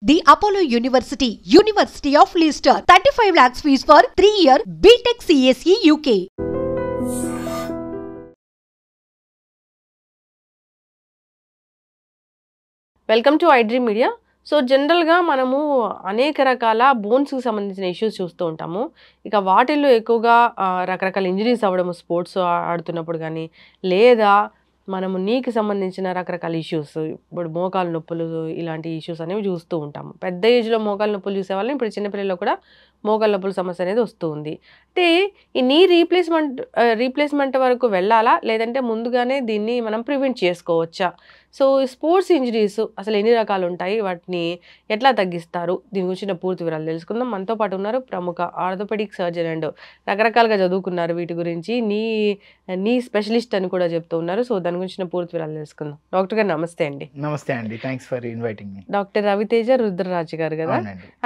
The Apollo University, University of Leicester. 35 lakhs fees for 3-year BTech CSE UK. Welcome to iDream media. So జనరల్గా మనము అనేక రకాల బోన్స్కి సంబంధించిన issues చూస్తూ ఉంటాము. ఇక వాటిల్లో ఎక్కువగా రకరకాల ఇంజరీస్ అవ్వడము స్పోర్ట్స్ ఆడుతున్నప్పుడు కానీ, లేదా మనము నీకి సంబంధించిన రకరకాల ఇష్యూస్, ఇప్పుడు మోకాలు నొప్పులు, ఇలాంటి ఇష్యూస్ అనేవి చూస్తూ ఉంటాము. పెద్ద ఏజ్లో మోకాలు నొప్పులు చూసేవాళ్ళని ఇప్పుడు చిన్నపిల్లల్లో కూడా మోకాలు నొప్పుల సమస్య అనేది వస్తూ ఉంది. అంటే ఈ నీ రీప్లేస్మెంట్ వరకు వెళ్ళాలా, లేదంటే ముందుగానే దీన్ని మనం ప్రివెంట్ చేసుకోవచ్చా? సో స్పోర్ట్స్ ఇంజరీస్ అసలు ఎన్ని రకాలు ఉంటాయి, వాటిని ఎట్లా తగ్గిస్తారు, దీని గురించిన పూర్తి వివరాలు తెలుసుకుందాం. మనతో పాటు ఉన్నారు ప్రముఖ ఆర్థోపెడిక్ సర్జన్ అండ్ రకరకాలుగా చదువుకున్నారు వీటి గురించి, నీ స్పెషలిస్ట్ అని కూడా చెప్తూ ఉన్నారు. సో దాని గురించిన పూర్తి వివరాలు తెలుసుకుందాం. డాక్టర్ గారు నమస్తే అండి. నమస్తే అండి, థ్యాంక్స్ ఫర్ ఇన్వైటింగ్ మీ. డాక్టర్ రవితేజ రుద్రరాజు గారు కదా,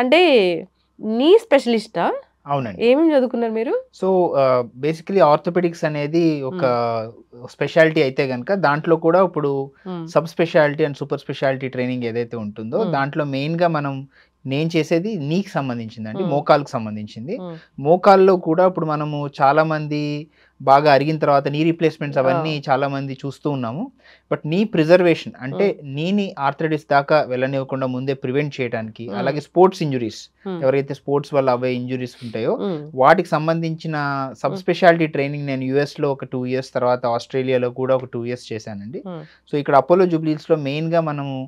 అంటే నీ స్పెషలిస్టా? అవునండి. ఏమేమి చదువుకున్నారు మీరు? సో బేసికలీ ఆర్థోపెడిక్స్ అనేది ఒక స్పెషాలిటీ అయితే కనుక దాంట్లో కూడా ఇప్పుడు sub speciality and super speciality training ఏదైతే ఉంటుందో దాంట్లో మెయిన్గా నేను చేసేది నీకు సంబంధించిందండి, మోకాలకు సంబంధించింది. మోకాల్లో కూడా ఇప్పుడు మనము చాలా మంది బాగా అరిగిన తర్వాత నీ రీప్లేస్మెంట్స్ అవన్నీ చాలా మంది చూస్తూ ఉన్నాము. బట్ నీ ప్రిజర్వేషన్ అంటే నీని ఆర్థరైటిస్ దాకా వెళ్ళనివ్వకుండా ముందే ప్రివెంట్ చేయడానికి, అలాగే స్పోర్ట్స్ ఇంజురీస్ ఎవరైతే స్పోర్ట్స్ వల్ల అవే ఇంజురీస్ ఉంటాయో వాటికి సంబంధించిన సబ్ స్పెషాలిటీ ట్రైనింగ్ నేను యుఎస్లో ఒక 2 years, తర్వాత ఆస్ట్రేలియాలో కూడా ఒక 2 years చేశానండి. సో ఇక్కడ అపోలో జూబ్లీస్లో మెయిన్గా మనము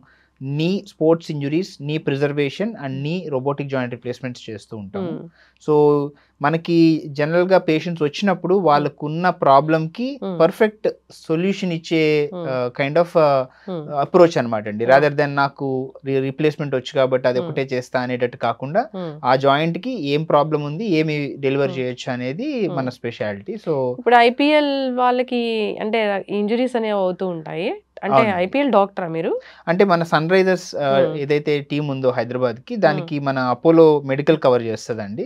నీ స్పోర్ట్స్ ఇంజురీస్, నీ ప్రిజర్వేషన్ అండ్ నీ రోబోటిక్ జాయింట్ రిప్లేస్మెంట్స్ చేస్తూ ఉంటాము. సో మనకి జనరల్గా పేషెంట్స్ వచ్చినప్పుడు వాళ్ళకున్న ప్రాబ్లమ్కి పర్ఫెక్ట్ సొల్యూషన్ ఇచ్చే కైండ్ ఆఫ్ అప్రోచ్ అనమాట అండి. రాదర్ దెన్ నాకు రీప్లేస్మెంట్ వచ్చి కాబట్టి అది ఒకటే చేస్తా అనేటట్టు కాకుండా ఆ జాయింట్కి ఏం ప్రాబ్లం ఉంది, ఏమి డెలివర్ చేయొచ్చు అనేది మన స్పెషాలిటీ. సో ఇప్పుడు ఐపీఎల్ వాళ్ళకి అంటే ఇంజురీస్ అనేవి అవుతూ ఉంటాయి. అంటే ఐపీఎల్ డాక్టరా మీరు? అంటే మన సన్ రైజర్స్ ఏదైతే టీం ఉందో హైదరాబాద్ కి, దానికి మన అపోలో మెడికల్ కవర్ చేస్తుందండి.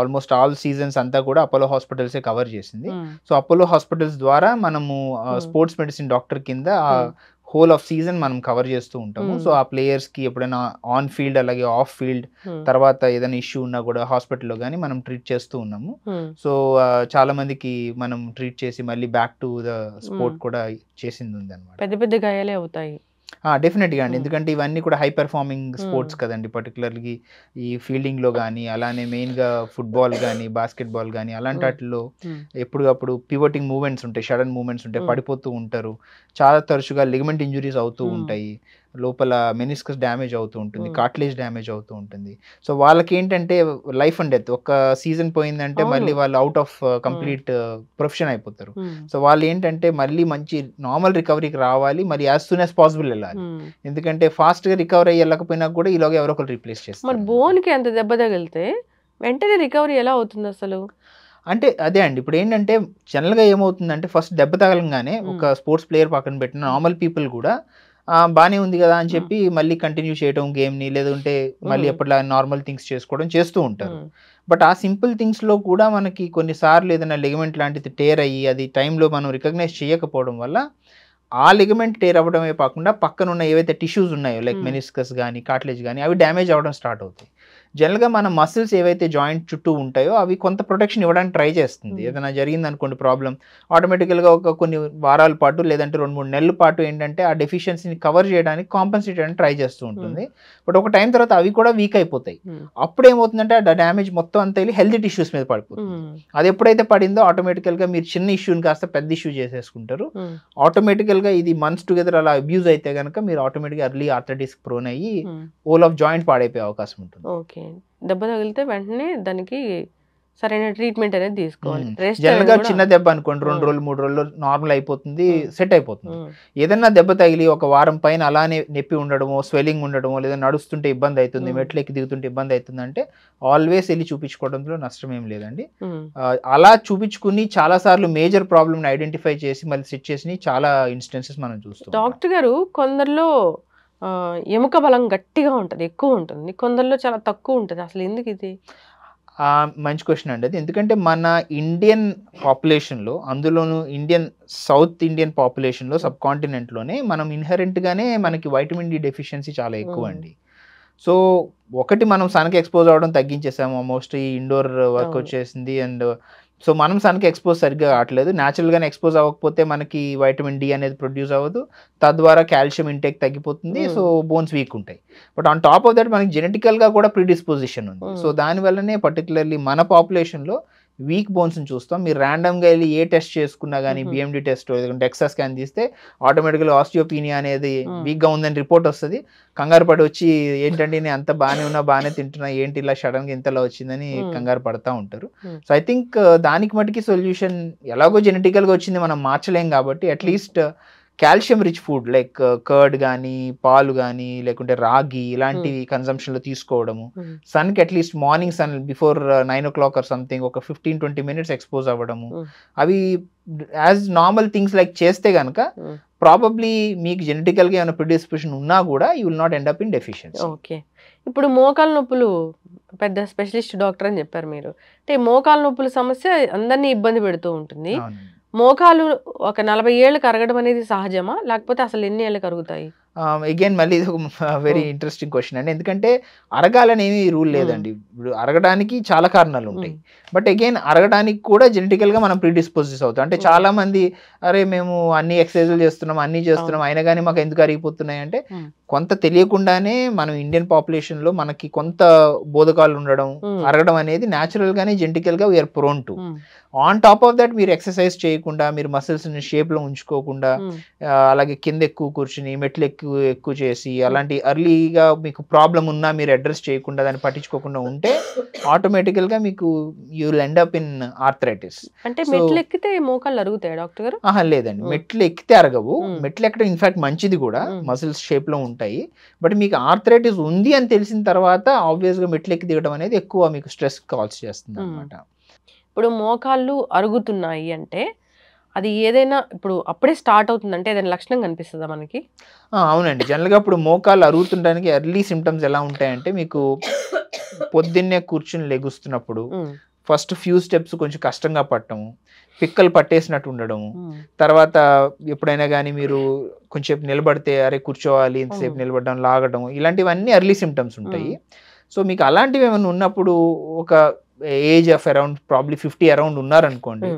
ఆల్మోస్ట్ ఆల్ సీజన్స్ అంతా కూడా అపోలో హాస్పిటల్సే కవర్ చేసింది. సో అపోలో హాస్పిటల్స్ ద్వారా మనము స్పోర్ట్స్ మెడిసిన్ డాక్టర్ కింద హోల్ ఆఫ్ సీజన్ మనం కవర్ చేస్తూ ఉంటాము. సో ఆ ప్లేయర్స్ కి ఎప్పుడైనా ఆన్ ఫీల్డ్ అలాగే ఆఫ్ ఫీల్డ్ తర్వాత ఏదైనా ఇష్యూ ఉన్నా కూడా హాస్పిటల్లో కానీ మనం ట్రీట్ చేస్తూ ఉన్నాము. సో చాలా మందికి మనం ట్రీట్ చేసి మళ్ళీ బ్యాక్ టు ద స్పోర్ట్ కూడా చేసింది ఉంది అనమాట. పెద్ద పెద్ద గాయాలే అవుతాయి డెఫినెట్గా అండి, ఎందుకంటే ఇవన్నీ కూడా హై పెర్ఫార్మింగ్ స్పోర్ట్స్ కదండి. పర్టికులర్లీ ఈ ఫీల్డింగ్లో కానీ, అలానే మెయిన్గా ఫుట్బాల్ కానీ, బాస్కెట్బాల్ కానీ అలాంటి వాటిల్లో ఎప్పటికప్పుడు పివోటింగ్ మూవ్మెంట్స్ ఉంటాయి, సడన్ మూవ్మెంట్స్ ఉంటాయి, పడిపోతూ ఉంటారు. చాలా తరచుగా లిగమెంట్ ఇంజురీస్ అవుతూ ఉంటాయి, లోపల మెనిస్కస్ డ్యామేజ్ అవుతూ ఉంటుంది, కార్టిలేజ్ డ్యామేజ్ అవుతూ ఉంటుంది. సో వాళ్ళకి ఏంటంటే లైఫ్ అండ్ డెత్, ఒక సీజన్ పోయిందంటే మళ్ళీ వాళ్ళు అవుట్ ఆఫ్ కంప్లీట్ ప్రొఫెషన్ అయిపోతారు. సో వాళ్ళు ఏంటంటే మళ్ళీ మంచి నార్మల్ రికవరీకి రావాలి, మరి యాజ్ సూన్ యాజ్ పాసిబుల్ వెళ్ళాలి. ఎందుకంటే ఫాస్ట్ గా రికవర్ అయ్యి వెళ్ళకపోయినా కూడా ఈలోగా ఎవరో ఒకరు రీప్లేస్ చేస్తారు. మరి బోన్ కి అంత దెబ్బ తగిలితే వెంటనే రికవరీ ఎలా అవుతుంది అసలు? అంటే అదే అండి, ఇప్పుడు ఏంటంటే జనరల్గా ఏమవుతుందంటే ఫస్ట్ దెబ్బ తగలంగానే ఒక స్పోర్ట్స్ ప్లేయర్ పక్కన పెట్టిన నార్మల్ పీపుల్ కూడా బాగానే ఉంది కదా అని చెప్పి మళ్ళీ కంటిన్యూ చేయడం గేమ్ని, లేదంటే మళ్ళీ ఎప్పటిలా నార్మల్ థింగ్స్ చేసుకోవడం చేస్తూ ఉంటారు. బట్ ఆ సింపుల్ థింగ్స్లో కూడా మనకి కొన్నిసార్లు ఏదైనా లిగమెంట్ లాంటిది టేర్ అయ్యి అది టైంలో మనం రికగ్నైజ్ చేయకపోవడం వల్ల ఆ లిగమెంట్ టేర్ అవ్వడమే కాకుండా పక్కన ఉన్న ఏవైతే టిష్యూస్ ఉన్నాయో లైక్ మెనిస్కస్ కానీ కార్టిలేజ్ కానీ అవి డ్యామేజ్ అవ్వడం స్టార్ట్ అవుతాయి. జనరల్గా మన మసిల్స్ ఏవైతే జాయింట్ చుట్టూ ఉంటాయో అవి కొంత ప్రొటెక్షన్ ఇవ్వడానికి ట్రై చేస్తుంది. ఏదైనా జరిగింది అనుకోండి ప్రాబ్లం, ఆటోమేటికల్గా ఒక కొన్ని వారాల పాటు లేదంటే 2-3 నెలల పాటు ఏంటంటే ఆ డెఫిషియన్సీని కవర్ చేయడానికి కాంపన్సేట్ చేయడానికి ట్రై చేస్తూ ఉంటుంది. బట్ ఒక టైం తర్వాత అవి కూడా వీక్ అయిపోతాయి. అప్పుడు ఏమవుతుందంటే ఆ డ్యామేజ్ మొత్తం అంతా వెళ్ళి హెల్తీ టిష్యూస్ మీద పడిపోతుంది. అది ఎప్పుడైతే పడిందో ఆటోమేటికల్గా మీరు చిన్న ఇష్యూని కాస్త పెద్ద ఇష్యూ చేసేసుకుంటారు. ఆటోమేటికల్గా ఇది మంత్స్ టుగెదర్ అలా అబ్యూజ్ అయితే కనుక మీరు ఆటోమేటిక్గా ఎర్లీ ఆర్థరైటిస్ ప్రోన్ అయ్యి హోల్ ఆఫ్ జాయింట్ పాడైపోయే అవకాశం ఉంటుంది. ఓకే, దెబ్బ తగిలితే వెంటనే దానికి సరైన ట్రీట్మెంట్ అనేది తీసుకోవాలి. జనరల్గా చిన్న దెబ్బ అనుకోండి 2 రోజులు 3 రోజులు నార్మల్ అయిపోతుంది, సెట్ అయిపోతుంది. ఏదన్నా దెబ్బ తగిలి 1 వారం పైన అలానే నొప్పి ఉండడమో, స్వెల్లింగ్ ఉండడమో, లేదా నడుస్తుంటే ఇబ్బంది అవుతుంది, మెట్లెక్కి దిగుతుంటే ఇబ్బంది అవుతుంది అంటే ఆల్వేస్ వెళ్ళి చూపించుకోవడంలో నష్టం ఏం లేదండి. అలా చూపించుకుని చాలా సార్లు మేజర్ ప్రాబ్లమ్ ఐడెంటిఫై చేసి మళ్ళీ సెట్ చేసి చాలా ఇన్స్టెన్సెస్ మనం చూస్తాం. డాక్టర్ గారు, కొందరిలో ఎముక బలం గట్టిగా ఉంటుంది, ఎక్కువ ఉంటుంది, కొందరిలో చాలా తక్కువ ఉంటుంది. అసలు ఎందుకు ఇది? మంచి క్వశ్చన్ అండి అది. ఎందుకంటే మన ఇండియన్ పాపులేషన్లో, అందులోనూ సౌత్ ఇండియన్ పాపులేషన్లో, సబ్ కాంటినెంట్లోనే మనం ఇన్హెరెంట్గానే మనకి వైటమిన్ డి డెఫిషియన్సీ చాలా ఎక్కువ అండి. సో ఒకటి మనం సన్కి ఎక్స్పోజ్ అవ్వడం తగ్గించేసాము, మోస్ట్లీ ఇండోర్ వర్క్ వచ్చేసింది. అండ్ సో మనం సన్కి ఎక్స్పోజ్ సరిగ్గా కావట్లేదు. న్యాచురల్గానే ఎక్స్పోజ్ అవ్వకపోతే మనకి వైటమిన్ డి అనేది ప్రొడ్యూస్ అవ్వదు, తద్వారా కాల్షియం ఇంటేక్ తగ్గిపోతుంది. సో బోన్స్ వీక్ ఉంటాయి. But on top of that మనకి జెనెటికల్గా కూడా ప్రిడిస్పోజిషన్ ఉంది. సో దానివల్లనే పర్టికులర్లీ మన పాపులేషన్లో వీక్ బోన్స్ని చూస్తాం. మీరు ర్యాండమ్గా వెళ్ళి ఏ టెస్ట్ చేసుకున్నా కానీ, బిఎండి టెస్ట్ లేదంటే డెక్సా స్కాన్ తీస్తే ఆటోమేటిక్గా ఆస్టియోపీనియా అనేది వీక్గా ఉందని రిపోర్ట్ వస్తుంది. కంగారు పడి వచ్చి ఏంటంటే నేను అంత బాగానే ఉన్నా, బాగానే తింటున్నా, ఏంటి ఇలా సడన్గా ఇంతలా వచ్చిందని కంగారు పడతా ఉంటారు. సో ఐ థింక్ దానికి మటుకి సొల్యూషన్ ఎలాగో జెనెటికల్గా వచ్చింది, మనం మార్చలేం. కాబట్టి at least calcium rich food like curd కానీ, పాలు కానీ, లేకుంటే రాగి ఇలాంటివి కన్సంప్షన్లో తీసుకోవడము. సన్కి at least morning sun before 9 o'clock or something ఒక 15-20 minutes ఎక్స్పోజ్ అవ్వడము. అవి యాజ్ నార్మల్ థింగ్స్ లైక్ చేస్తే కనుక ప్రాబబ్లీ మీకు జెనెటికల్గా ఏమైనా ప్రిడిస్పోజిషన్ ఉన్నా కూడా you will not end up in deficiency. Okay, ఇప్పుడు మోకాలు నొప్పులు పెద్ద స్పెషలిస్ట్ డాక్టర్ అని చెప్పారు మీరు. అంటే మోకాలు నొప్పుల సమస్య అందరినీ ఇబ్బంది పెడుతూ ఉంటుంది. మోకాలు ఒక 40 ఏళ్ళకి అరగడం అనేది సహజమా, లేకపోతే అసలు ఎన్ని ఏళ్ళకి అరుగుతాయి? అగైన్ మళ్ళీ ఇది ఒక వెరీ ఇంట్రెస్టింగ్ క్వశ్చన్ అండి. ఎందుకంటే అరగాలని ఏమీ రూల్ లేదండి. ఇప్పుడు అరగడానికి చాలా కారణాలు ఉంటాయి. బట్ అగైన్ అరగడానికి కూడా జెనెటికల్గా మనం ప్రీడిస్పోజెస్ అవుతాం. అంటే చాలా మంది అరే మేము అన్ని ఎక్సర్సైజులు చేస్తున్నాం, అన్ని చేస్తున్నాం, అయినా కానీ మాకు ఎందుకు అరిగిపోతున్నాయి అంటే కొంత తెలియకుండానే మనం ఇండియన్ పాపులేషన్లో మనకి కొంత బోధకాలు ఉండడం, అరగడం అనేది న్యాచురల్గానే జెనెటికల్గా we are prone to. On top of that మీరు ఎక్సర్సైజ్ చేయకుండా, మీరు మసిల్స్ని షేప్లో ఉంచుకోకుండా, అలాగే కింద ఎక్కువ కూర్చుని మెట్లు ఎక్కువ చేసి, అలాంటి ఎర్లీగా మీకు ప్రాబ్లం ఉన్నా మీరు అడ్రస్ చేయకుండా, దాన్ని పట్టించుకోకుండా ఉంటే ఆటోమేటికల్గా మీకు you will end up in arthritis. అంటే మెట్లు ఎక్కితే మోకాళ్ళు అరుగుతాయి డాక్టర్ గారు? లేదండి, మెట్లు ఎక్కితే అరగవు. మెట్లు ఎక్కడం ఇన్ఫాక్ట్ మంచిది కూడా, మసిల్స్ షేప్లో ఉంటాయి. బట్ మీకు ఆర్థరైటిస్ ఉంది అని తెలిసిన తర్వాత ఆబ్వియస్గా మెట్లు ఎక్కి దిగడం అనేది ఎక్కువ మీకు స్ట్రెస్ కాల్స్ చేస్తుంది అనమాట. ఇప్పుడు మోకాళ్ళు అరుగుతున్నాయి అంటే అది ఏదైనా ఇప్పుడు అప్పుడే స్టార్ట్ అవుతుందంటే ఏదైనా లక్షణం కనిపిస్తుందా మనకి? అవునండి, జనరల్గా ఇప్పుడు మోకాళ్ళు అరుగుతుండడానికి ఎర్లీ సిమ్టమ్స్ ఎలా ఉంటాయంటే, మీకు పొద్దున్నే కూర్చుని లెగుస్తున్నప్పుడు ఫస్ట్ ఫ్యూ స్టెప్స్ కొంచెం కష్టంగా పట్టడము, పిక్కలు పట్టేసినట్టు ఉండడము, తర్వాత ఎప్పుడైనా కానీ మీరు కొంచెంసేపు నిలబడితే అరే కూర్చోవాలి, ఇంతసేపు నిలబడడం, లాగడం, ఇలాంటివన్నీ ఎర్లీ సిమ్టమ్స్ ఉంటాయి. సో మీకు అలాంటివి ఏమైనా ఉన్నప్పుడు ఒక age of around probably 50 around ఉన్నారనుకోండి,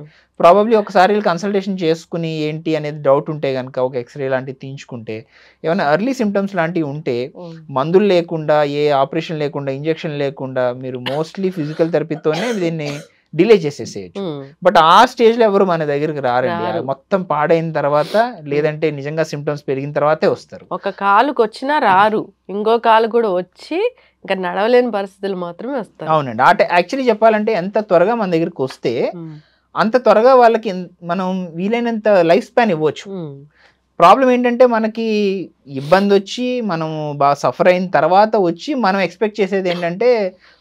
ప్రాబబ్లీ ఒకసారి కన్సల్టేషన్ చేసుకుని ఏంటి అనేది డౌట్ ఉంటే కనుక ఒక ఎక్స్రే లాంటివి తీయించుకుంటే, ఏమైనా ఎర్లీ సిమ్టమ్స్ లాంటివి ఉంటే మందులు లేకుండా, ఏ ఆపరేషన్ లేకుండా, ఇంజెక్షన్ లేకుండా మీరు మోస్ట్లీ ఫిజికల్ థెరపీతోనే దీన్ని డిలే చేసేసేయచ్చు. బట్ ఆ స్టేజ్లో ఎవరు మన దగ్గరికి రారండి. మొత్తం పాడైన తర్వాత, లేదంటే నిజంగా సిమ్టమ్స్ పెరిగిన తర్వాతే వస్తారు. ఒక కాలుకి వచ్చినా రారు, ఇంకో కాలు కూడా వచ్చి ఇంకా నడవలేని పరిస్థితులు మాత్రమే వస్తాయి. అవునండి, యాక్చువల్లీ చెప్పాలంటే ఎంత త్వరగా మన దగ్గరికి వస్తే అంత త్వరగా వాళ్ళకి మనం వీలైనంత లైఫ్ స్పాన్ ఇవ్వచ్చు. ప్రాబ్లం ఏంటంటే మనకి ఇబ్బంది వచ్చి మనం బాగా సఫర్ అయిన తర్వాత వచ్చి మనం ఎక్స్పెక్ట్ చేసేది ఏంటంటే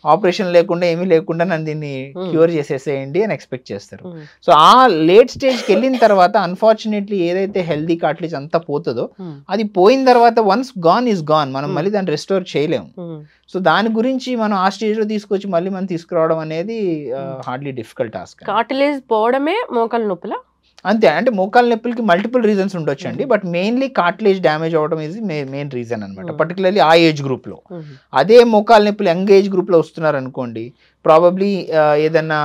ఆపరేషన్ లేకుండా ఏమీ లేకుండా నన్ను దీన్ని క్యూర్ చేసేసేయండి అని ఎక్స్పెక్ట్ చేస్తారు. సో ఆ లేట్ స్టేజ్కి వెళ్ళిన తర్వాత అన్ఫార్చునేట్లీ ఏదైతే హెల్దీ కార్టిలేజ్ అంతా పోతుందో అది పోయిన తర్వాత వన్స్ గాన్ ఈజ్ గాన్, మనం మళ్ళీ దాన్ని రెస్టోర్ చేయలేము. సో దాని గురించి మనం ఆ స్టేజ్లో తీసుకొచ్చి మళ్ళీ మనం తీసుకురావడం అనేది హార్డ్లీ డిఫికల్ట్ టాస్క్. కార్టిలేజ్ పోవడమే మోకాలు నొప్పుల అంతే, అంటే మోకాల నొప్పులకి మల్టిపుల్ రీజన్స్ ఉండొచ్చు అండి. బట్ మెయిన్లీ కార్టిలేజ్ డ్యామేజ్ అవ్వడం ఇది మెయిన్ రీజన్ అనమాట, పర్టికులర్లీ ఆ ఏజ్ గ్రూప్లో. అదే మోకాల నొప్పులు యంగ్ ఏజ్ గ్రూప్లో వస్తున్నారు అనుకోండి, ప్రాబబ్లీ ఏదన్నా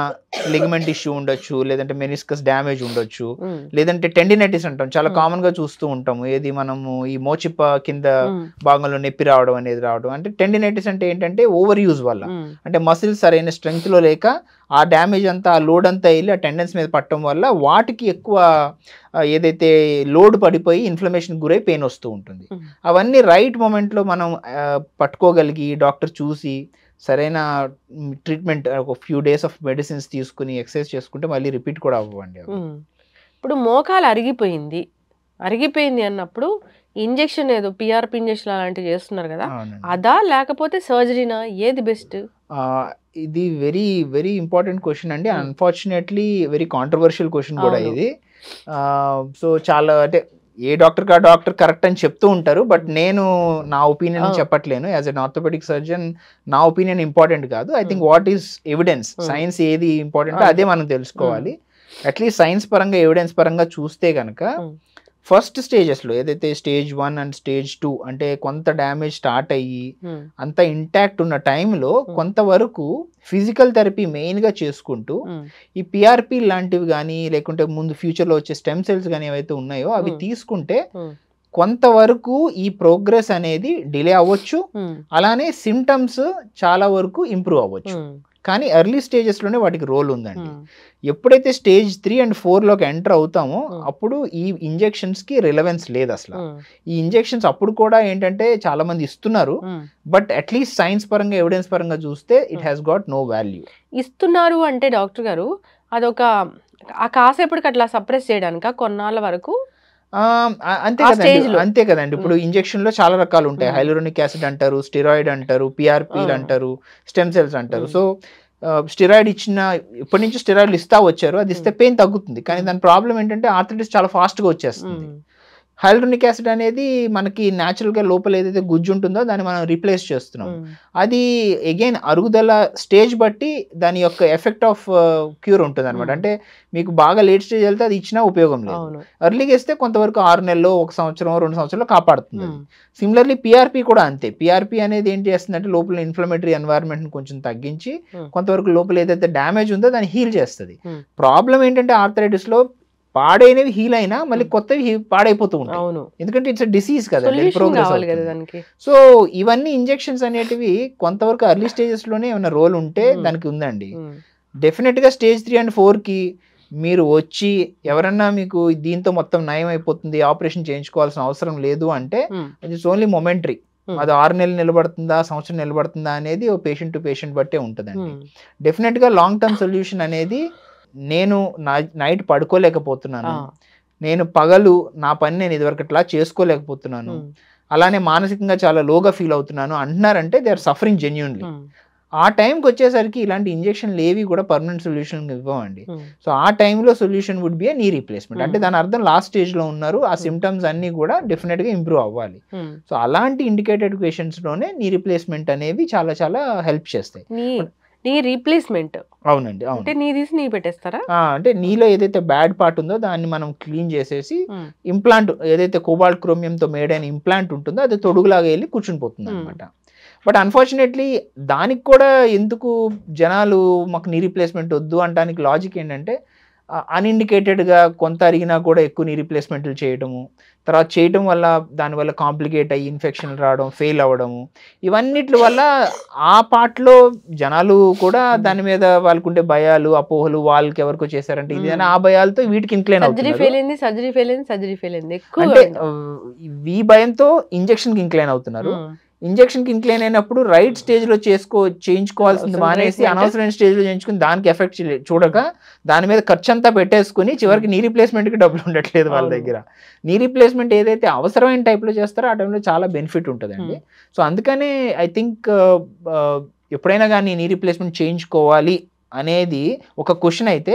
లిగమెంట్ ఇష్యూ ఉండొచ్చు, లేదంటే మెనిస్కస్ డ్యామేజ్ ఉండొచ్చు, లేదంటే టెండినైటిస్ అంటాం, చాలా కామన్ గా చూస్తూ ఉంటాము. ఏది మనము ఈ మోచిప్ప కింద భాగంలో నొప్పి రావడం అనేది రావడం. అంటే టెండినైటిస్ అంటే ఏంటంటే ఓవర్ యూజ్ వల్ల, అంటే మసిల్స్ సరైన స్ట్రెంగ్త్ లో లేక ఆ డ్యామేజ్ అంతా, ఆ లోడ్ అంతా వెళ్ళి ఆ టెండెన్స్ మీద పట్టడం వల్ల వాటికి ఎక్కువ ఏదైతే లోడ్ పడిపోయి ఇన్ఫ్లమేషన్ గురై పెయిన్ వస్తూ ఉంటుంది. అవన్నీ రైట్ మూమెంట్లో మనం పట్టుకోగలిగి డాక్టర్ చూసి సరైన ట్రీట్మెంట్, ఒక ఫ్యూ డేస్ ఆఫ్ మెడిసిన్స్ తీసుకుని ఎక్సర్సైజ్ చేసుకుంటే మళ్ళీ రిపీట్ కూడా అవ్వండి. ఇప్పుడు మోకాలు అరిగిపోయింది అన్నప్పుడు ఇంజెక్షన్ ఏదో పిఆర్పి ఇంజెక్షన్ అలాంటివి చేస్తున్నారు కదా, అదా లేకపోతే సర్జరీనా, ఏది బెస్ట్? ఇది వెరీ వెరీ ఇంపార్టెంట్ క్వశ్చన్ అండి. అన్ఫార్చునేట్లీ వెరీ కాంట్రవర్షియల్ క్వశ్చన్ కూడా ఇది. సో చాలా, అంటే ఏ డాక్టర్ కా డాక్టర్ కరెక్ట్ అని చెప్తూ ఉంటారు, బట్ నేను నా ఒపీనియన్ చెప్పట్లేను. యాజ్ ఎన్ ఆర్థోపెడిక్ సర్జన్ నా ఒపీనియన్ ఇంపార్టెంట్ కాదు. I think what is evidence, science ఏది ఇంపార్టెంట్ అదే మనం తెలుసుకోవాలి. అట్లీస్ట్ సైన్స్ పరంగా, ఎవిడెన్స్ పరంగా చూస్తే కనుక ఫస్ట్ స్టేజెస్లో ఏదైతే స్టేజ్ 1 అండ్ స్టేజ్ 2 అంటే కొంత డ్యామేజ్ స్టార్ట్ అయ్యి అంత ఇంటాక్ట్ ఉన్న టైంలో కొంతవరకు ఫిజికల్ థెరపీ మెయిన్గా చేసుకుంటూ ఈ పిఆర్పి లాంటివి కానీ లేకుంటే ముందు ఫ్యూచర్లో వచ్చే స్టెమ్ సెల్స్ కానీ ఏవైతే ఉన్నాయో అవి తీసుకుంటే కొంతవరకు ఈ ప్రోగ్రెస్ అనేది డిలే అవ్వచ్చు, అలానే సిమ్టమ్స్ చాలా వరకు ఇంప్రూవ్ అవ్వచ్చు. కానీ ఎర్లీ స్టేజెస్లోనే వాటికి రోల్ ఉందండి. ఎప్పుడైతే స్టేజ్ 3 and 4లోకి ఎంటర్ అవుతామో అప్పుడు ఈ ఇంజెక్షన్స్కి రిలవెన్స్ లేదు అసలు. ఈ ఇంజెక్షన్స్ అప్పుడు కూడా ఏంటంటే చాలా మంది ఇస్తున్నారు, బట్ అట్లీస్ట్ సైన్స్ పరంగా ఎవిడెన్స్ పరంగా చూస్తే it has got no value. ఇస్తున్నారు అంటే డాక్టర్ గారు అదొక ఆ కాసేపటికి అట్లా సప్రెస్ చేయడానిక కొన్నాళ్ళ వరకు అంతే కదండి. ఇప్పుడు ఇంజెక్షన్ లో చాలా రకాలు ఉంటాయి. హైలూరోనిక్ యాసిడ్ అంటారు, స్టెరాయిడ్ అంటారు, పిఆర్పీలు అంటారు, స్టెమ్ సెల్స్ అంటారు. సో స్టెరాయిడ్ ఇప్పటి నుంచి స్టెరాయిడ్లు ఇస్తా వచ్చారు, అది ఇస్తే పెయిన్ తగ్గుతుంది. కానీ దాని ప్రాబ్లం ఏంటంటే ఆర్థరైటిస్ చాలా ఫాస్ట్ గా వచ్చేస్తుంది. హైలూరోనిక్ యాసిడ్ అనేది మనకి న్యాచురల్గా లోపల ఏదైతే గుజ్జు ఉంటుందో దాన్ని మనం రీప్లేస్ చేస్తున్నాం. అది అగైన్ అరుగుదల స్టేజ్ బట్టి దాని యొక్క ఎఫెక్ట్ ఆఫ్ క్యూర్ ఉంటుంది అనమాట. అంటే మీకు బాగా లేట్ స్టేజ్ వెళ్తే అది ఇచ్చినా ఉపయోగం లేదు. ఎర్లీగా ఇస్తే కొంతవరకు 6 నెలలు, 1 సంవత్సరం, 2 సంవత్సరాలు కాపాడుతుంది. సిమిలర్లీ పిఆర్పి కూడా అంతే. పిఆర్పి అనేది ఏం చేస్తుందంటే లోపల ఇన్ఫ్లమేటరీ ఎన్వైరన్మెంట్ కొంచెం తగ్గించి కొంతవరకు లోపల ఏదైతే డ్యామేజ్ ఉందో దాన్ని హీల్ చేస్తుంది. ప్రాబ్లం ఏంటంటే ఆర్థరైటిస్ లో పాడైనవి హీల్ అయినా మళ్ళీ కొత్తవి పాడైపోతూ ఉంటాయి. ఎందుకంటే ఇట్స్ డిసీజ్ కదా, ప్రోగ్రెస్. సో ఇవన్నీ ఇంజెక్షన్స్ అనేటివి కొంతవరకు ఎర్లీ స్టేజెస్ లోనే ఏమైనా రోల్ ఉంటే దానికి ఉందండి. డెఫినెట్ గా స్టేజ్ 3 and 4కి మీరు వచ్చి ఎవరన్నా మీకు దీంతో మొత్తం నయం అయిపోతుంది, ఆపరేషన్ చేయించుకోవాల్సిన అవసరం లేదు అంటే ఇట్స్ ఓన్లీ మొమెంటరీ. అది 6 నెలలు నిలబడుతుందా, సంవత్సరం నిలబడుతుందా అనేది పేషెంట్ టు పేషెంట్ బట్టే ఉంటుందండి. డెఫినెట్ గా లాంగ్ టర్మ్ సొల్యూషన్ అనేది నేను నైట్ పడుకోలేకపోతున్నాను, నేను పగలు నా పని నేను ఇదివరకట్లా చేసుకోలేకపోతున్నాను, అలానే మానసికంగా చాలా లోగా ఫీల్ అవుతున్నాను అంటున్నారంటే దే ఆర్ సఫరింగ్ జెన్యూన్లీ. ఆ టైంకి వచ్చేసరికి ఇలాంటి ఇంజెక్షన్లు ఏవి కూడా పర్మనెంట్ సొల్యూషన్ ఇవ్వండి. సో ఆ టైంలో solution would be knee replacement. అంటే దాని అర్థం లాస్ట్ స్టేజ్లో ఉన్నారు, ఆ సిమ్టమ్స్ అన్నీ కూడా డెఫినెట్గా ఇంప్రూవ్ అవ్వాలి. సో అలాంటి ఇండికేటెడ్ పేషెంట్స్లోనే నీ రీప్లేస్మెంట్ అనేవి చాలా చాలా హెల్ప్ చేస్తాయి. నీ రీప్లేస్మెంట్ అవునండి, అవును. అంటే నీ తీసి నీ పెట్టేస్తారా? అంటే నీలో ఏదైతే బ్యాడ్ పార్ట్ ఉందో దాన్ని మనం క్లీన్ చేసేసి ఇంప్లాంట్ ఏదైతే కోబాల్ట్ క్రోమియంతో మేడ్ అయిన ఇంప్లాంట్ ఉంటుందో అది తొడుగులాగా వెళ్ళి కూర్చుని పోతుంది అనమాట. బట్ అన్ఫార్చునేట్లీ దానికి కూడా ఎందుకు జనాలు మాకు నీ రీప్లేస్మెంట్ వద్దు అనడానికి లాజిక్ ఏంటంటే అన్ఇండికేటెడ్గా కొంత అరిగినా కూడా ఎక్కువ నీ రీప్లేస్మెంట్లు చేయడము, తర్వాత చేయడం వల్ల దానివల్ల కాంప్లికేట్ అయ్యి ఇన్ఫెక్షన్ రావడం, ఫెయిల్ అవ్వడము, ఇవన్నిటి వల్ల ఆ పార్ట్లో జనాలు కూడా దాని మీద వాళ్ళకుండే భయాలు, అపోహలు, వాళ్ళకి ఎవరికో చేశారంటే ఇది అని ఆ భయాలతో వీటికి ఇంక్లైన్ అవుతుంది. అంటే ఈ భయంతో ఇంజెక్షన్కి ఇంక్లైన్ అవుతున్నారు. ఇంజెక్షన్కి ఇంక్లైన్ అయినప్పుడు రైట్ స్టేజ్లో చేయించుకోవాల్సింది మానేసి అనవసరమైన స్టేజ్లో చేయించుకుని దానికి ఎఫెక్ట్ చూడక దాని మీద ఖర్చు అంతా పెట్టేసుకుని చివరికి నీ రీప్లేస్మెంట్కి డబ్బులు ఉండట్లేదు వాళ్ళ దగ్గర. నీ రీప్లేస్మెంట్ ఏదైతే అవసరమైన టైప్లో చేస్తారో ఆ టైంలో చాలా బెనిఫిట్ ఉంటుందండి. సో అందుకనే ఐ థింక్ ఎప్పుడైనా కానీ నీ రీప్లేస్మెంట్ చేయించుకోవాలి అనేది ఒక క్వశ్చన్ అయితే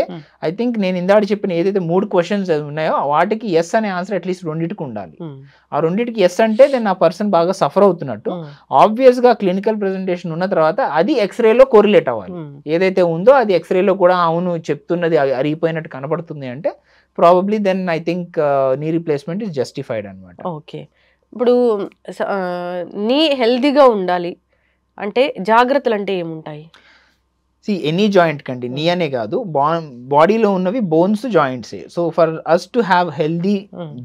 ఐ థింక్ నేను ఇందాక చెప్పిన ఏదైతే 3 క్వశ్చన్స్ ఉన్నాయో వాటికి ఎస్ అనే ఆన్సర్ అట్లీస్ట్ 2కి ఉండాలి. ఆ 2కి ఎస్ అంటే దెన్ ఆ పర్సన్ బాగా సఫర్ అవుతున్నట్టు. ఆబ్వియస్ గా క్లినికల్ ప్రెజెంటేషన్ ఉన్న తర్వాత అది ఎక్స్రేలో కోరిలేట్ అవ్వాలి. ఏదైతే ఉందో అది ఎక్స్రేలో కూడా అవును చెప్తున్నది అరిగిపోయినట్టు కనబడుతుంది అంటే probably then I think knee replacement is justified అనమాట. ఓకే, ఇప్పుడు నీ హెల్దీగా ఉండాలి అంటే జాగ్రత్తలు అంటే ఏముంటాయి? ఎనీ జాయింట్ కండి, నీ అనే కాదు, బాడీలో ఉన్నవి బోన్స్, జాయింట్సే. So for us to have healthy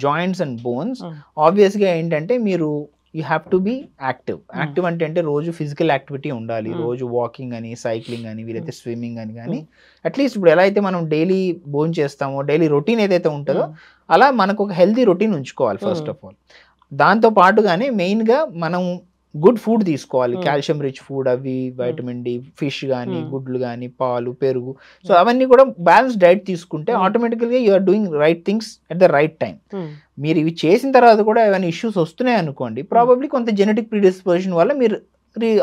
joints and bones ఆబ్వియస్గా ఏంటంటే మీరు you have to be active. Active అంటే రోజు ఫిజికల్ యాక్టివిటీ ఉండాలి. రోజు వాకింగ్ అని, సైక్లింగ్ అని, వీలైతే స్విమ్మింగ్ అని. కానీ అట్లీస్ట్ ఇప్పుడు ఎలా అయితే మనం డైలీ భోజనం చేస్తామో, డైలీ రొటీన్ ఏదైతే ఉంటుందో అలా మనకు ఒక హెల్దీ రొటీన్ ఉంచుకోవాలి ఫస్ట్ ఆఫ్ ఆల్. దాంతో పాటుగానే మెయిన్గా మనం గుడ్ ఫుడ్ తీసుకోవాలి, కాల్షియం రిచ్ ఫుడ్, అవి వైటమిన్ డి, ఫిష్ కానీ, గుడ్లు కానీ, పాలు, పెరుగు. సో అవన్నీ కూడా బ్యాలెన్స్ డైట్ తీసుకుంటే ఆటోమేటికల్గా you are doing right things at the right time. మీరు ఇవి చేసిన తర్వాత కూడా ఏమైనా ఇష్యూస్ వస్తున్నాయి అనుకోండి, ప్రాబబ్లీ కొంత జెనెటిక్ ప్రీడిస్పోజిషన్ వల్ల మీరు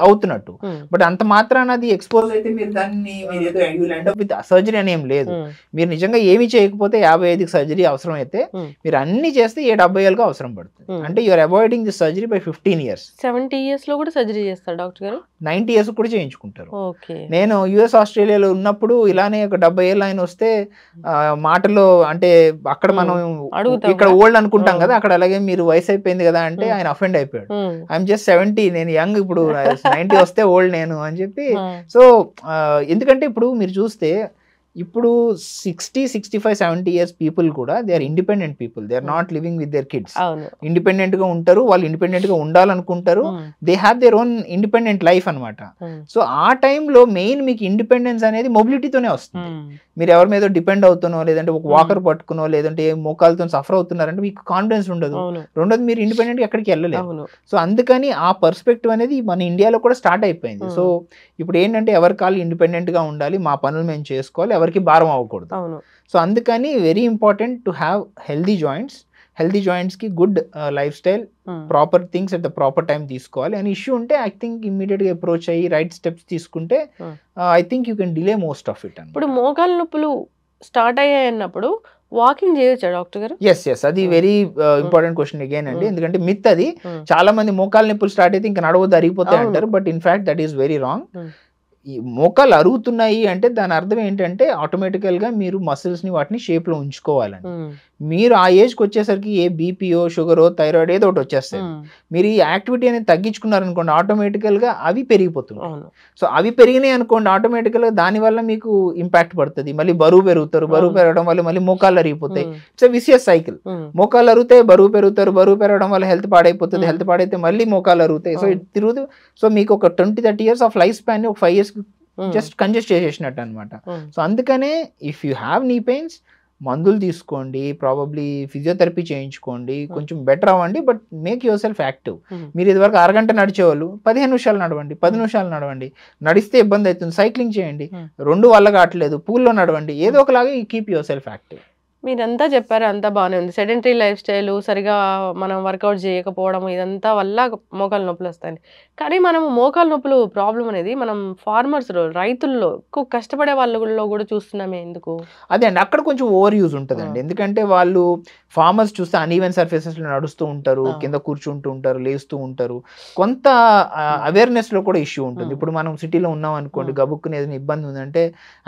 అవుతున్నట్టు. బట్ అంత మాత్రాన అది ఎక్స్పోజ్ అయితే మీరు దాన్ని మీరు ఏదో ఎండ్ అప్ విత్ సర్జరీ అని ఏం లేదు. మీరు నిజంగా ఏమీ చేయకపోతే 55కి సర్జరీ అవసరం అయితే మీరు అన్ని చేస్తే 70 ఏళ్ళకి అవసరం పడుతుంది. అంటే you're avoiding the surgery by 15 years. 70 years లో కూడా సర్జరీ చేస్తారు డాక్టర్ గారు? 90 years కూడా చేయించుకుంటారు. నేను యుఎస్ ఆస్ట్రేలియాలో ఉన్నప్పుడు ఇలానే ఒక 70 ఏళ్ళు ఆయన వస్తే మాటలో అంటే అక్కడ మనం ఇక్కడ ఓల్డ్ అనుకుంటాం కదా, అక్కడ అలాగే మీరు వయసు అయిపోయింది కదా అంటే ఆయన అఫెండ్ అయిపోయాడు. ఐఎమ్ జస్ట్ 70, నేను యంగ్, ఇప్పుడు 90 వస్తే ఓల్డ్ నేను అని చెప్పి. సో ఎందుకంటే ఇప్పుడు మీరు చూస్తే ఇప్పుడు 60, 65, 70 years పీపుల్ కూడా they are independent people. They are not living with their kids. Independent గా ఉంటారు, వాళ్ళు ఇండిపెండెంట్ గా ఉండాలనుకుంటారు. They have their own independent life అనమాట. సో ఆ టైంలో మెయిన్ మీకు ఇండిపెండెన్స్ అనేది మొబిలిటీతోనే వస్తుంది. మీరు ఎవరి మీద డిపెండ్ అవుతున్నో, లేదంటే ఒక వాకర్ పట్టుకునో, లేదంటే మోకాలతో సఫర్ అవుతున్నారంటే మీకు కాన్ఫిడెన్స్ ఉండదు. రెండోది మీరు ఇండిపెండెంట్ గా ఎక్కడికి వెళ్ళలేదు. సో అందుకని ఆ పర్స్పెక్టివ్ అనేది మన ఇండియాలో కూడా స్టార్ట్ అయిపోయింది. సో ఇప్పుడు ఏంటంటే ఎవరి కాళ్ళు ఇండిపెండెంట్ గా ఉండాలి, మా పనులు మేము చేసుకోవాలి, ఎవరికి భారం అవ్వకూడదు. సో అందుకని very important to have healthy joints. Healthy joints కి good lifestyle, proper things at the proper time తీసుకోవాలి. అని ఇష్యూ ఉంటే ఐ థింక్ ఇమ్మీడియట్ గా అప్రోచ్ అయ్యి రైట్ స్టెప్స్ తీసుకుంటే I think you can delay most of it. ఇప్పుడు మోకాళ్ళ నొప్పులు స్టార్ట్ అయ్యాయి అన్నప్పుడు వాకింగ్ చేయొచ్చా డాక్టర్ గారు? ఎస్ అది వెరీ ఇంపార్టెంట్ క్వశ్చన్ అగైన్ అండి. ఎందుకంటే మిత్ అది, చాలా మంది మోకాళ్ళ నొప్పులు స్టార్ట్ అయితే ఇంకా నడవద్దు, అరిగిపోతాయి అంటారు. But in fact that is very wrong. ఈ మోకాలు అరుగుతున్నాయి అంటే దాని అర్థం ఏంటంటే ఆటోమేటికల్ గా మీరు మసిల్స్ ని వాటిని షేప్ లో ఉంచుకోవాలని. మీరు ఆ ఏజ్కి వచ్చేసరికి ఏ బీపీఓ, షుగరో, థైరాయిడ్ ఏదో ఒకటి వచ్చేస్తాయి. మీరు ఈ యాక్టివిటీ అనేది తగ్గించుకున్నారనుకోండి ఆటోమేటికల్ గా అవి పెరిగిపోతున్నాయి. సో అవి పెరిగినాయి అనుకోండి ఆటోమేటికల్ గా దానివల్ల మీకు ఇంపాక్ట్ పడుతుంది. మళ్ళీ బరువు పెరుగుతారు, బరువు పెరగడం వల్ల మళ్ళీ మోకాళ్ళు అరిగిపోతాయి. It's a vicious cycle. మోకాళ్ళు అరుగుతే బరువు పెరుగుతారు, బరువు పెరగడం వల్ల హెల్త్ పాడైపోతుంది, హెల్త్ పాడైతే మళ్ళీ మోకాళ్ళు అరుగుతాయి. సో ఇది తిరుగుతూ సో మీకు ఒక 20-30 years ఆఫ్ లైఫ్ స్పాన్ ఒక 5 years జస్ట్ కంజెస్ట్ చేసేసినట్టు అనమాట. సో అందుకనే ఇఫ్ యూ హ్యావ్ నీ పెయిన్స్ మందులు తీసుకోండి, ప్రాబబ్లీ ఫిజియోథెరపీ చేయించుకోండి, కొంచెం బెటర్ అవ్వండి. But make your self active. మీరు ఇదివరకు అరగంట నడిచేవాళ్ళు 15 నిమిషాలు నడవండి, 10 నిమిషాలు నడవండి. నడిస్తే ఇబ్బంది అవుతుంది, సైక్లింగ్ చేయండి. 2 వల్ల కావట్లేదు, పూల్లో నడవండి. ఏదో ఒకలాగా ఈ కీప్ యువర్ సెల్ఫ్ యాక్టివ్. మీరంతా చెప్పారు, అంతా బాగానే ఉంది. సెడెంటరీ లైఫ్ స్టైల్, సరిగా మనం వర్కౌట్ చేయకపోవడం, ఇదంతా వల్ల మోకాలు నొప్పులు వస్తాయి. కానీ మనం మోకాలు నొప్పులు ప్రాబ్లం అనేది మనం ఫార్మర్స్, రైతుల్లో ఎక్కువ కష్టపడే వాళ్ళలో కూడా చూస్తున్నామే ఎందుకు? అదే అండి, అక్కడ కొంచెం ఓవర్ యూజ్ ఉంటుందండి. ఎందుకంటే వాళ్ళు ఫార్మర్స్ చూస్తే అన్ఈవెన్ సర్ఫేసెస్ లో నడుస్తూ ఉంటారు, కింద కూర్చుంటూ ఉంటారు, లేస్తూ ఉంటారు. కొంత అవేర్నెస్ లో కూడా ఇష్యూ ఉంటుంది. ఇప్పుడు మనం సిటీలో ఉన్నాం అనుకోండి, గబుక్కుని ఏదైనా ఇబ్బంది ఉందంటే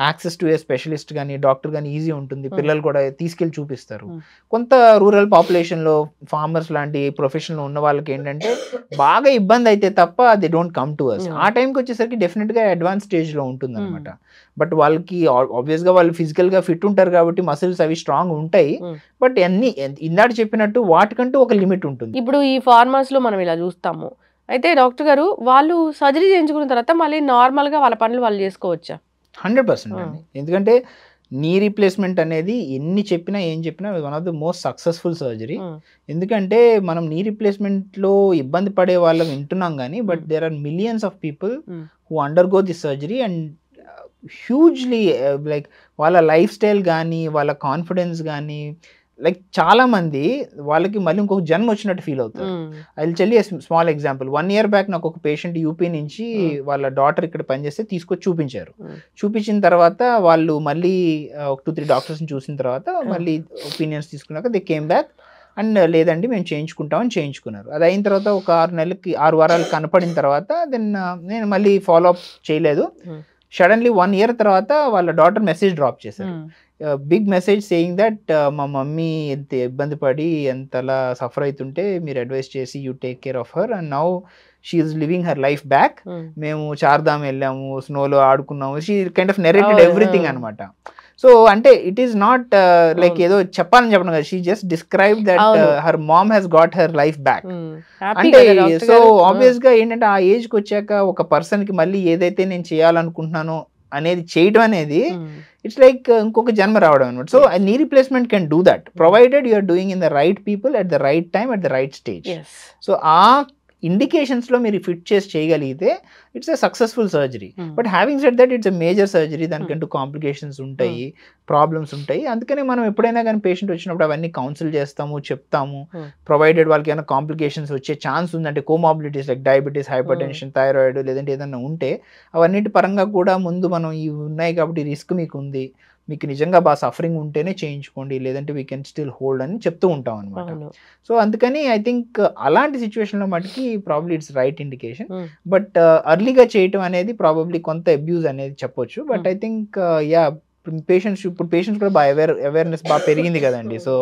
యాక్సెస్ టు ఏ స్పెషలిస్ట్ కానీ డాక్టర్ కానీ ఈజీ ఉంటుంది. పిల్లలు కూడా తీసుకెళ్లి చూపిస్తారు. కొంత రూరల్ పాపులేషన్ లో ఫార్మర్స్ లాంటి ప్రొఫెషన్ లో ఉన్న వాళ్ళకి ఏంటంటే బాగా ఇబ్బంది అయితే తప్ప they don't come to us. ఆ టైంకి వచ్చేసరికి డెఫినెట్ గా అడ్వాన్స్ స్టేజ్ లో ఉంటుంది అనమాట. బట్ వాళ్ళకి ఆబ్వియస్ గా వాళ్ళు ఫిజికల్ గా ఫిట్ ఉంటారు కాబట్టి మసిల్స్ అవి స్ట్రాంగ్ ఉంటాయి. బట్ అన్ని ఇందాక చెప్పినట్టు వాటికంటూ ఒక లిమిట్ ఉంటుంది. ఇప్పుడు ఈ ఫార్మర్స్ లో మనం ఇలా చూస్తాము. అయితే డాక్టర్ గారు వాళ్ళు సర్జరీ చేయించుకున్న తర్వాత మళ్ళీ నార్మల్ గా వాళ్ళ పనులు వాళ్ళు చేసుకోవచ్చా? 100% అండి. ఎందుకంటే నీ రీప్లేస్మెంట్ అనేది ఎన్ని చెప్పినా ఏం చెప్పినా one of the most successful surgery. ఎందుకంటే మనం నీ రీప్లేస్మెంట్ లో ఇబ్బంది పడే వాళ్ళని వింటున్నాం కానీ but there are millions of people who undergo this surgery and hugely like వాళ్ళ లైఫ్ స్టైల్ కానీ వాళ్ళ కాన్ఫిడెన్స్ కానీ లైక్ చాలా మంది వాళ్ళకి మళ్ళీ ఇంకొక జన్మ వచ్చినట్టు ఫీల్ అవుతారు. I will tell you a small example. 1 year back నాకు ఒక పేషెంట్ యూపీ నుంచి వాళ్ళ డాటర్ ఇక్కడ పనిచేస్తే తీసుకొచ్చి చూపించారు. చూపించిన తర్వాత వాళ్ళు మళ్ళీ ఒక 2-3 డాక్టర్స్ని చూసిన తర్వాత మళ్ళీ ఒపీనియన్స్ తీసుకున్నాక దే కేమ్ బ్యాక్ అండ్ లేదండి మేము చేయించుకుంటామని చేయించుకున్నారు. అది అయిన తర్వాత ఒక 6 వారాలు కనపడిన తర్వాత దెన్ నేను మళ్ళీ ఫాలో అప్ చేయలేదు. సడన్లీ 1 year తర్వాత వాళ్ళ డాటర్ మెసేజ్ డ్రాప్ చేశారు. బిగ్ మెసేజ్ సేయింగ్ దట్ మా మమ్మీ ఎంత ఇబ్బంది పడి ఎంతలా సఫర్ అవుతుంటే మీరు అడ్వైస్ చేసి you take care of her and now she is living her life back. మేము చార్ధామ్ వెళ్ళాము, స్నోలో ఆడుకున్నాము. She kind of narrated everything అనమాట. సో అంటే ఇట్ ఈస్ నాట్ లైక్ ఏదో చెప్పాలని చెప్పను కదా, she just describe that her mom has got her life back. అంటే సో ఆబ్వియస్ గా ఏంటంటే ఆ ఏజ్ కి వచ్చాక ఒక పర్సన్ కి మళ్ళీ ఏదైతే నేను చేయాలనుకుంటున్నానో అనేది చేయడం అనేది ఇట్స్ లైక్ ఇంకొక జన్మ రావడం అనమాట. So knee replacement can do that provided you are doing in the right people at the right time at the right stage. So indications లో మీరు ఫిట్ చేసి చేయగలిగితే it's a successful surgery. But having said that it's a major surgery, దానికంటూ complications ఉంటాయి, problems ఉంటాయి. అందుకనే మనం ఎప్పుడైనా కానీ పేషెంట్ వచ్చినప్పుడు అవన్నీ కౌన్సిల్ చేస్తాము, చెప్తాము. ప్రొవైడెడ్ వాళ్ళకి ఏమైనా కాంప్లికేషన్స్ వచ్చే ఛాన్స్ ఉందంటే, comorbidities like diabetes, hypertension, thyroid లేదంటే ఏదైనా ఉంటే అవన్నిటి పరంగా కూడా ముందు మనం ఇవి ఉన్నాయి కాబట్టి రిస్క్ మీకు ఉంది, మీకు నిజంగా బాగా సఫరింగ్ ఉంటేనే చేయించుకోండి, లేదంటే వీ కెన్ స్టిల్ హోల్డ్ అని చెప్తూ ఉంటాం అనమాట. సో అందుకని ఐ థింక్ అలాంటి సిచ్యువేషన్లో మటుకి probably it's right indication. But అర్లీగా చేయటం అనేది ప్రాబబ్లీ కొంత అబ్యూజ్ అనేది చెప్పొచ్చు. బట్ ఐ థింక్ పేషెంట్స్ కూడా బాగా అవేర్నెస్ బాగా పెరిగింది కదండి. సో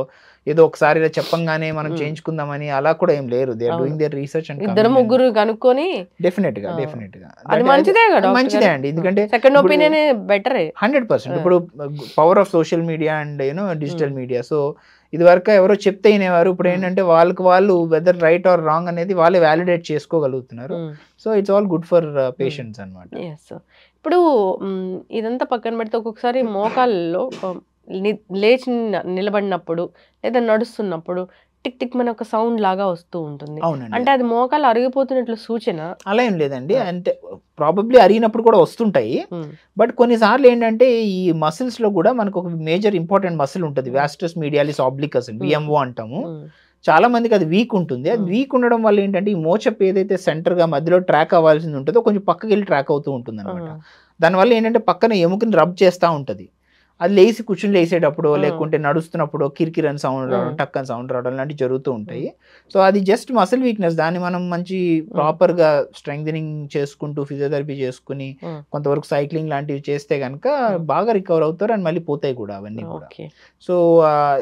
ఏదో ఒకసారి ఇలా చెప్పంగానే మనం చేయించుకుందామని అలా కూడా ఏం లేరు. They are doing their research and ఇద్దరు ముగ్గురు కనుక్కొని డెఫినెట్ గా అది మంచిదే మంచిదే అండి. ఎందుకంటే సెకండ్ ఒపీనియన్ బెటరే 100%. ఇప్పుడు power of social media and digital media. So ఇది వరకు ఎవరో చెప్తే వినేవారు, ఇప్పుడు ఏంటంటే వాళ్ళకి వాళ్ళు వెదర్ రైట్ ఆర్ రాంగ్ అనేది వాళ్ళే వ్యాలిడేట్ చేసుకోగలుగుతున్నారు. So it's all good for patients అనమాట. ఇప్పుడు ఇదంతా పక్కన పెడితే ఒక్కొక్కసారి మోకాళ్ళలో లేచి నిలబడినప్పుడు లేదా నడుస్తున్నప్పుడు టిక్ టిక్ మన ఒక సౌండ్ లాగా వస్తూ ఉంటుంది. అంటే అది మోకాలు అరిగిపోతున్నట్లు సూచన? అలా ఏం లేదండి, అంటే ప్రాబబ్లీ అరిగినప్పుడు కూడా వస్తుంటాయి. బట్ కొన్నిసార్లు ఏంటంటే ఈ మసిల్స్ లో కూడా మనకు ఒక మేజర్ ఇంపార్టెంట్ మసిల్ ఉంటుంది, వాస్టస్ మీడియాలిస్ ఆబ్లికస్, విఎంఓ అంటాము. చాలా మందికి అది వీక్ ఉంటుంది. అది వీక్ ఉండడం వల్ల ఏంటంటే ఈ మోచప్ ఏదైతే సెంటర్ గా మధ్యలో ట్రాక్ అవ్వాల్సింది ఉంటుందో కొంచెం పక్కకి వెళ్ళి ట్రాక్ అవుతూ ఉంటుంది అనమాట. దానివల్ల ఏంటంటే పక్కన ఎముకని రబ్ చేస్తూ ఉంటుంది. అది లేచి కూర్చుని లేసేటప్పుడు లేకుంటే నడుస్తున్నప్పుడు కిరికిరని సౌండ్ రావడం, టక్కని సౌండ్ రావడం లాంటివి జరుగుతూ ఉంటాయి. సో అది జస్ట్ మసిల్ వీక్నెస్. దాన్ని మనం మంచి ప్రాపర్ గా స్ట్రెంగ్థనింగ్ చేసుకుంటూ ఫిజియోథెరపీ చేసుకుని కొంతవరకు సైక్లింగ్ లాంటివి చేస్తే కనుక బాగా రికవర్ అవుతారు అండ్ మళ్ళీ పోతాయి కూడా అవన్నీ కూడా. సో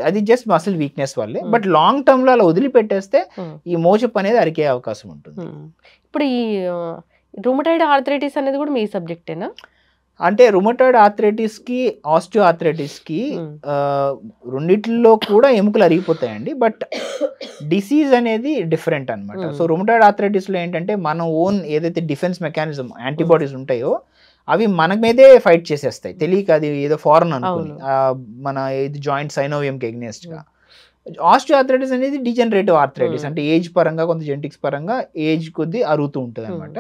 అది జస్ట్ మసిల్ వీక్నెస్ వల్లే. బట్ లాంగ్ టర్మ్ లో అలా వదిలిపెట్టేస్తే ఈ మోచప్ అనేది అరికే అవకాశం ఉంటుంది. ఇప్పుడు ఈ రుమటాయిడ్ ఆర్థరైటిస్ అనేది కూడా మీ సబ్జెక్టేనా? అంటే రుమటాయిడ్ ఆర్థరైటిస్ కి ఆస్టియో ఆర్థరైటిస్ కి రెండిట్లో కూడా ఎముకలు అరిగిపోతాయండి. బట్ డిసీజ్ అనేది డిఫరెంట్ అనమాట. సో రుమటాయిడ్ ఆర్థరైటిస్ లో ఏంటంటే మన ఓన్ ఏదైతే డిఫెన్స్ మెకానిజం యాంటీబాడీస్ ఉంటాయో అవి మన మీదే ఫైట్ చేసేస్తాయి తెలియక, అది ఏదో ఫారెన్ అనుకుని మన ఇది జాయింట్ సైనోవియంకి ఎగ్నెస్ట్ గా. ఆస్టియో ఆర్థరైటిస్ అనేది డిజనరేటివ్ ఆర్థరైటిస్, అంటే ఏజ్ పరంగా కొంత జెనెటిక్స్ పరంగా ఏజ్ కొద్దీ అరుగుతూ ఉంటుంది అనమాట.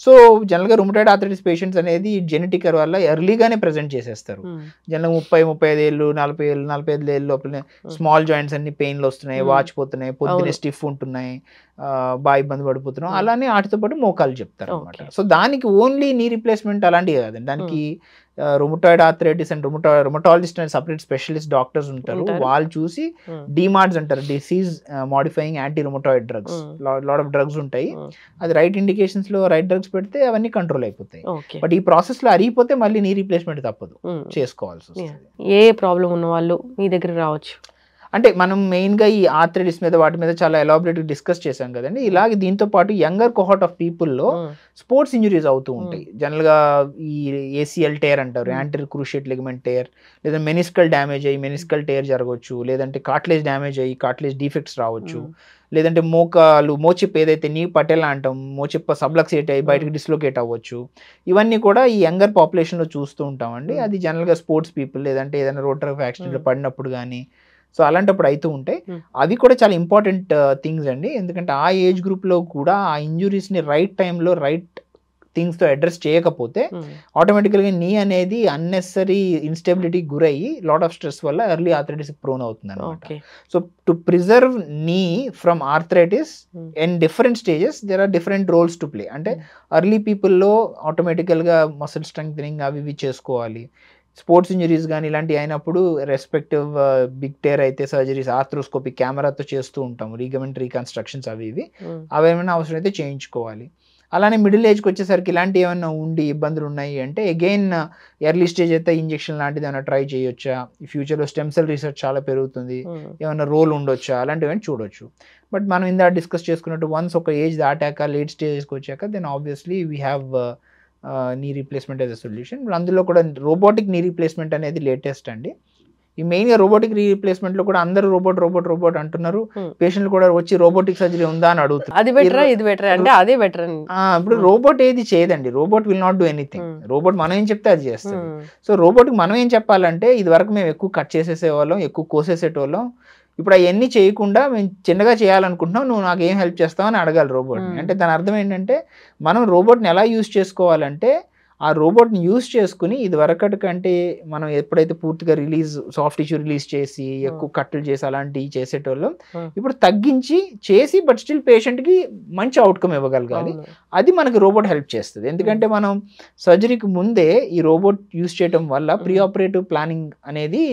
సో జనరల్గా రుమటాయిడ్ ఆర్థరైటిస్ పేషెంట్స్ అనేది జెనెటిక్ వల్ల ఎర్లీగానే ప్రెజెంట్ చేసేస్తారు. జనరల్గా 30-35 ఏళ్ళు 45 ఏళ్ళు లోపల స్మాల్ జాయింట్స్ అన్ని పెయిన్లు వస్తున్నాయి, వాచిపోతున్నాయి, పొద్దున్నే స్టిఫ్ ఉంటున్నాయి, బాగా ఇబ్బంది పడిపోతున్నాం, అలానే వాటితో పాటు మోకాలు చెప్తారు అనమాట. సో దానికి ఓన్లీ నీ రీప్లేస్మెంట్ అలాంటివి కాదండి. దానికి rheumatoid arthritis and rheumatologist and separate specialist doctors ఉంటారు. వాళ్ళు చూసి డిమార్డ్స్ అంటారు, disease modifying anti rheumatoid drugs, lot of drugs ఉంటాయి. అది రైట్ ఇండికేషన్స్ లో రైట్ డ్రగ్స్ పెడితే అవన్నీ కంట్రోల్ అయిపోతాయి. బట్ ఈ ప్రాసెస్ లో అరిగిపోతే మళ్ళీ నీ రీప్లేస్మెంట్ తప్పదు, చేసుకోవాల్సి వస్తుంది. ఏ ప్రాబ్లం ఉన్న వాళ్ళు మీ దగ్గర రావచ్చు. అంటే మనం మెయిన్గా ఈ ఆర్థరైటిస్ మీద వాటి మీద చాలా ఎలాబరేట్గా డిస్కస్ చేశాం కదండి. ఇలాగే దీంతో పాటు యంగర్ కోహార్ట్ ఆఫ్ పీపుల్లో స్పోర్ట్స్ ఇంజురీస్ అవుతూ ఉంటాయి. జనరల్గా ఈ ఏసీఎల్ టేర్ అంటారు, యాంటీరియర్ క్రూషియేట్ లిగమెంట్ టేర్, లేదా మెనిస్కల్ డ్యామేజ్ అయ్యి మెనిస్కల్ టేర్ జరగవచ్చు, లేదంటే కార్టిలేజ్ డ్యామేజ్ అయ్యి కార్టిలేజ్ డిఫెక్ట్స్ రావచ్చు, లేదంటే మోచిప్ ఏదైతే నీ పటేలా అంటాం, మోచిప్ సబ్లక్సేట్ అయ్యి బయటకు డిస్లోకేట్ అవ్వచ్చు. ఇవన్నీ కూడా ఈ యంగర్ పాపులేషన్లో చూస్తూ ఉంటామండి. అది జనరల్గా స్పోర్ట్స్ పీపుల్ లేదంటే ఏదైనా రోడ్ ట్రాఫిక్ యాక్సిడెంట్లో పడినప్పుడు కానీ సో అలాంటప్పుడు అవుతూ ఉంటాయి. అవి కూడా చాలా ఇంపార్టెంట్ థింగ్స్ అండి. ఎందుకంటే ఆ ఏజ్ గ్రూప్లో కూడా ఆ ఇంజురీస్ని రైట్ టైంలో రైట్ థింగ్స్తో అడ్రస్ చేయకపోతే ఆటోమేటికల్గా నీ అనేది అన్నెసరీ ఇన్స్టెబిలిటీకి గురయ్యి లాట్ ఆఫ్ స్ట్రెస్ వల్ల ఎర్లీ ఆర్థరైటిస్కి ప్రోన్ అవుతుంది అనమాట. So to preserve knee from arthritis in different stages there are different roles to play. అంటే ఎర్లీ పీపుల్లో ఆటోమేటికల్గా మసిల్ స్ట్రెంగ్థనింగ్ అవి ఇవి చేసుకోవాలి. స్పోర్ట్స్ ఇంజరీస్ కానీ ఇలాంటివి అయినప్పుడు రెస్పెక్టివ్ బిగ్ టేర్ అయితే సర్జరీస్ ఆర్థ్రోస్కోపీ కెమెరాతో చేస్తూ ఉంటాము, రీగమెంట్ రీకన్స్ట్రక్షన్స్ అవి ఇవి ఏమైనా అవసరం అయితే చేయించుకోవాలి. అలానే మిడిల్ ఏజ్కి వచ్చేసరికి ఇలాంటి ఏమైనా ఉండి ఇబ్బందులు ఉన్నాయి అంటే అగైన్ ఎర్లీ స్టేజ్ అయితే ఇంజెక్షన్ లాంటిది ఏమైనా ట్రై చేయొచ్చా, ఈ ఫ్యూచర్లో స్టెమ్ సెల్ రీసెర్చ్ చాలా పెరుగుతుంది, ఏమైనా రోల్ ఉండొచ్చా, అలాంటివి చూడొచ్చు. బట్ మనం ఇందా డిస్కస్ చేసుకున్నట్టు వన్స్ ఒక ఏజ్ దాటాక లేట్ స్టేజ్కి వచ్చాక then obviously we have knee replacement as a solution. అందులో కూడా రోబోటిక్ నీ రీప్లేస్మెంట్ అనేది లేటెస్ట్ అండి. ఈ మెయిన్గా రోబోటిక్ రీప్లేస్మెంట్లో కూడా అందరూ రోబోట్ అంటున్నారు. పేషెంట్లు కూడా వచ్చి రోబోటిక్ సర్జరీ ఉందా అని అడుగుతారు. అది బెటర్ ఇది బెటర్ అంటే అదే బెటర్. ఇప్పుడు రోబోట్ ఏది చేయదండి, robot will not do anything. Robot మనం ఏం చెప్తే అది చేస్తుంది. సో రోబోట్కి మనం ఏం చెప్పాలంటే ఇది వరకు మేము ఎక్కువ కట్ చేసేసేవాళ్ళం, ఎక్కువ కోసేసేటోళ్ళం, ఇప్పుడు అవన్నీ చేయకుండా మేము చిన్నగా చేయాలనుకుంటున్నాం, నువ్వు నాకు ఏం హెల్ప్ చేస్తావు అని అడగాలి రోబోట్ని. అంటే దాని అర్థం ఏంటంటే మనం రోబోట్ని ఎలా యూజ్ చేసుకోవాలంటే ఆ రోబోట్ని యూజ్ చేసుకుని ఇది వరకటి కంటే మనం ఎప్పుడైతే పూర్తిగా సాఫ్ట్ టిష్యూ రిలీజ్ చేసి ఎక్కువ కట్టులు చేసి అలాంటివి చేసేటోళ్ళం ఇప్పుడు తగ్గించి చేసి బట్ స్టిల్ పేషెంట్కి మంచి అవుట్కమ్ ఇవ్వగలగాలి. అది మనకి రోబోట్ హెల్ప్ చేస్తుంది. ఎందుకంటే మనం సర్జరీకి ముందే ఈ రోబోట్ యూజ్ చేయడం వల్ల ప్రీ ఆపరేటివ్ ప్లానింగ్ అనేది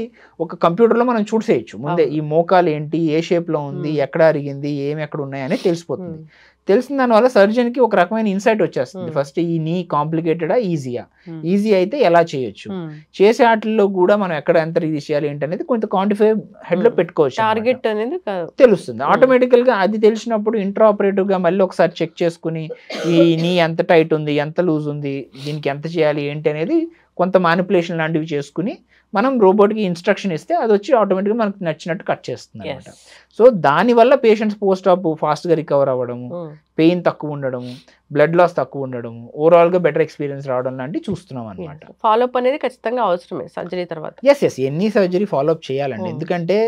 ఒక కంప్యూటర్లో మనం చూసేయచ్చు ముందే. ఈ మోకాలు ఏంటి, ఏ షేప్లో ఉంది, ఎక్కడ అరిగింది, ఏమి ఎక్కడ ఉన్నాయి అనేది తెలిసిపోతుంది. తెలిసిన దానివల్ల సర్జన్కి ఒక రకమైన ఇన్సైట్ వచ్చేస్తుంది. ఫస్ట్ ఈ నీ కాంప్లికేటెడా, ఈజీయా, ఈజీ అయితే ఎలా చేయొచ్చు, చేసే వాటిల్లో కూడా మనం ఎక్కడ ఎంత రిలీజ్ చేయాలి ఏంటి అనేది కొంత క్వాంటిఫై హెడ్ లో పెట్టుకోవచ్చు, టార్గెట్ అనేది తెలుస్తుంది ఆటోమేటికల్ గా. అది తెలిసినప్పుడు ఇంట్రా ఆపరేటివ్ గా మళ్ళీ ఒకసారి చెక్ చేసుకుని ఈ నీ ఎంత టైట్ ఉంది, ఎంత లూజ్ ఉంది, దీనికి ఎంత చేయాలి ఏంటి అనేది కొంత మ్యానిపులేషన్ లాంటివి చేసుకుని మనం రోబోట్కి ఇన్స్ట్రక్షన్ ఇస్తే అది వచ్చి ఆటోమేటిక్గా మనకు నచ్చినట్టు కట్ చేస్తుంది అనమాట. సో దానివల్ల పేషెంట్స్ పోస్ట్ ఆప్ ఫాస్ట్గా రికవర్ అవ్వడము, పెయిన్ తక్కువ ఉండడము, బ్లడ్ లాస్ తక్కువ ఉండడము, ఓవరాల్గా బెటర్ ఎక్స్పీరియన్స్ రావడం లాంటివి చూస్తున్నాం అనమాట. ఫాలోఅప్ అనేది ఖచ్చితంగా అవసరమే సర్జరీ తర్వాత. ఎస్ ఎన్ని సర్జరీ ఫాలోఅప్ చేయాలండి. ఎందుకంటే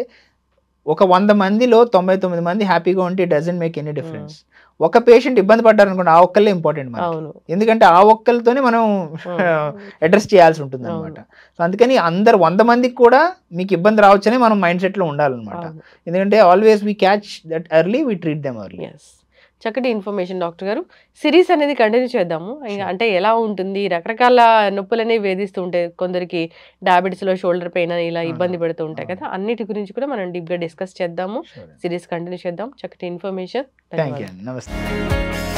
ఒక 100 మందిలో 99 మంది హ్యాపీగా ఉంటే it doesn't make any difference. ఒక పేషెంట్ ఇబ్బంది పడ్డారు అనుకోండి, ఆ ఒక్కళ్ళే ఇంపార్టెంట్ మనకి. ఎందుకంటే ఆ ఒక్కరితోనే మనం అడ్రస్ చేయాల్సి ఉంటుంది అనమాట. సో అందుకని 100 మందికి కూడా మీకు ఇబ్బంది రావచ్చని మనం మైండ్ సెట్లో ఉండాలన్నమాట. ఎందుకంటే always we catch that early, we treat them early. చక్కటి ఇన్ఫర్మేషన్ డాక్టర్ గారు. సిరీస్ అనేది కంటిన్యూ చేద్దాము. అంటే ఎలా ఉంటుంది, రకరకాల నొప్పులు అనేవి వేధిస్తూ ఉంటాయి, కొందరికి డయాబెటీస్లో షోల్డర్ పెయిన్ అని ఇలా ఇబ్బంది పెడుతూ ఉంటాయి కదా, అన్నిటి గురించి కూడా మనం డీప్గా డిస్కస్ చేద్దాము. సిరీస్ కంటిన్యూ చేద్దాం. చక్కటి ఇన్ఫర్మేషన్. నమస్తే.